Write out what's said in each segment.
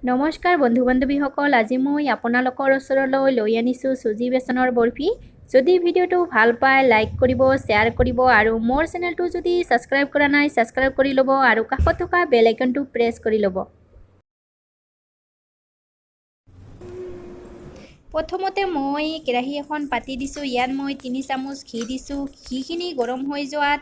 নমস্কাৰ বন্ধু বান্ধৱীসকল, আজি মই আপোনালোকৰ ওচৰলৈ লৈ আনিছোঁ চুজি বেচনৰ বৰফি। যদি ভিডিঅ'টো ভাল পায় লাইক কৰিব, শ্বেয়াৰ কৰিব আৰু মোৰ চেনেলটো যদি ছাবস্ক্ৰাইব কৰা নাই ছাবস্ক্ৰাইব কৰি ল'ব আৰু কাষত থকা বেল আইকনটো প্ৰেছ কৰি ল'ব। প্ৰথমতে মই কেৰাহী এখন পাতি দিছোঁ। ইয়াত মই 3 চামুচ ঘি দিছোঁ। ঘিখিনি গৰম হৈ যোৱাত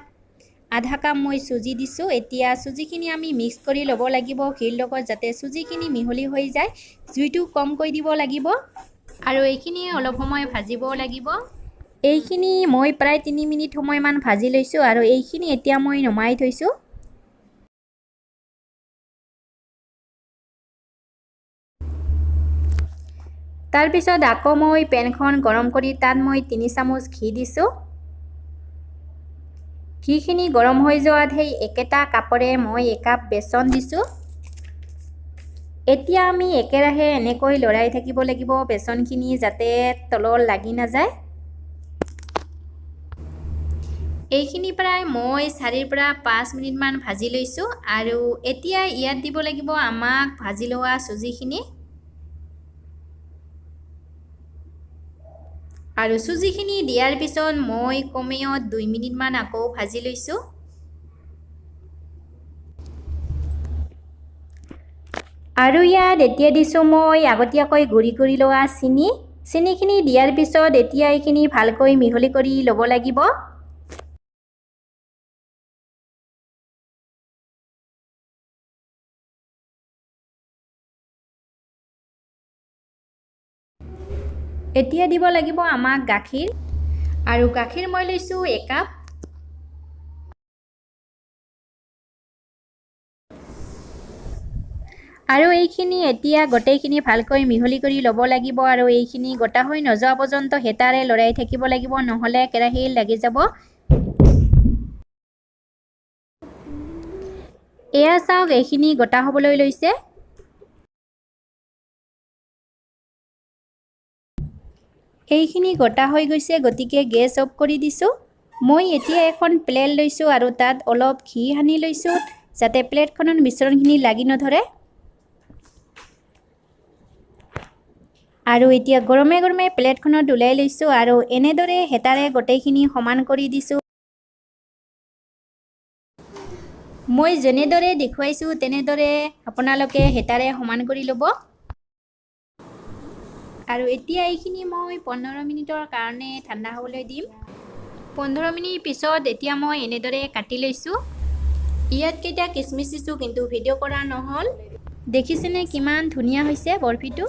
আধা কাপ মই চুজি দিছোঁ। এতিয়া চুজিখিনি আমি মিক্স কৰি ল'ব লাগিব ঘিৰ লগত, যাতে চুজিখিনি মিহলি হৈ যায়। জুইটো কমকৈ দিব লাগিব আৰু এইখিনি অলপ সময় ভাজিব লাগিব। এইখিনি মই প্ৰায় 3 মিনিট সময়মান ভাজি লৈছোঁ আৰু এইখিনি এতিয়া মই নমাই থৈছোঁ। তাৰপিছত আকৌ মই পেনখন গৰম কৰি তাত মই 3 চামুচ ঘি দিছোঁ। ঘিখিনি গৰম হৈ যোৱাত সেই একেটা কাপৰে মই একাপ বেচন দিছোঁ। এতিয়া আমি একেৰাহে এনেকৈ লৰাই থাকিব লাগিব বেচনখিনি, যাতে তলত লাগি নাযায়। এইখিনি প্ৰায় মই 4 পৰা 5 মিনিটমান ভাজি লৈছোঁ আৰু এতিয়া ইয়াত দিব লাগিব আমাক ভাজি লোৱা চুজিখিনি। আৰু চুজিখিনি দিয়াৰ পিছত মই কমেও 2 মিনিটমান আকৌ ভাজি লৈছোঁ। আৰু ইয়াত এতিয়া দিছোঁ মই আগতীয়াকৈ গুড়ি কৰি লোৱা চেনিখিনি দিয়াৰ পিছত এতিয়া এইখিনি ভালকৈ মিহলি কৰি ল'ব লাগিব। এতিয়া দিব লাগিব আমাক গাখীৰ, আৰু গাখীৰ মই লৈছোঁ 1 কাপ। আৰু এইখিনি এতিয়া গোটেইখিনি ভালকৈ মিহলি কৰি ল'ব লাগিব আৰু এইখিনি গোটা হৈ নোযোৱা পৰ্যন্ত হেতাৰে লৰাই থাকিব লাগিব, নহ'লে কেৰাহীত লাগি যাব। এয়া চাওক, এইখিনি গোটা হ'বলৈ লৈছে। এইখিনি গোটা হৈ গৈছে, গতিকে গেছ অফ কৰি দিছোঁ। মই এতিয়া এখন প্লেট লৈছোঁ আৰু তাত অলপ ঘি সানি লৈছোঁ, যাতে প্লেটখনত মিশ্ৰণখিনি লাগি নধৰে। আৰু এতিয়া গৰমে গৰমে প্লেটখনত ওলাই লৈছোঁ আৰু এনেদৰে হেতাৰে গোটেইখিনি সমান কৰি দিছোঁ। মই যেনেদৰে দেখুৱাইছোঁ তেনেদৰে আপোনালোকে হেতাৰে সমান কৰি ল'ব। আৰু এতিয়া এইখিনি মই 15 মিনিটৰ কাৰণে ঠাণ্ডা হ'বলৈ দিম। 15 মিনিট পিছত এতিয়া মই এনেদৰে কাটি লৈছোঁ। ইয়াত কেইটা কিচমিচ দিছোঁ, কিন্তু ভিডিঅ' কৰা নহ'ল। দেখিছেনে কিমান ধুনীয়া হৈছে বৰফিটো।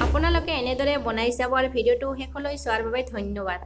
আপোনালোকে এনেদৰে বনাই চাব আৰু ভিডিঅ'টো শেষলৈ চোৱাৰ বাবে ধন্যবাদ।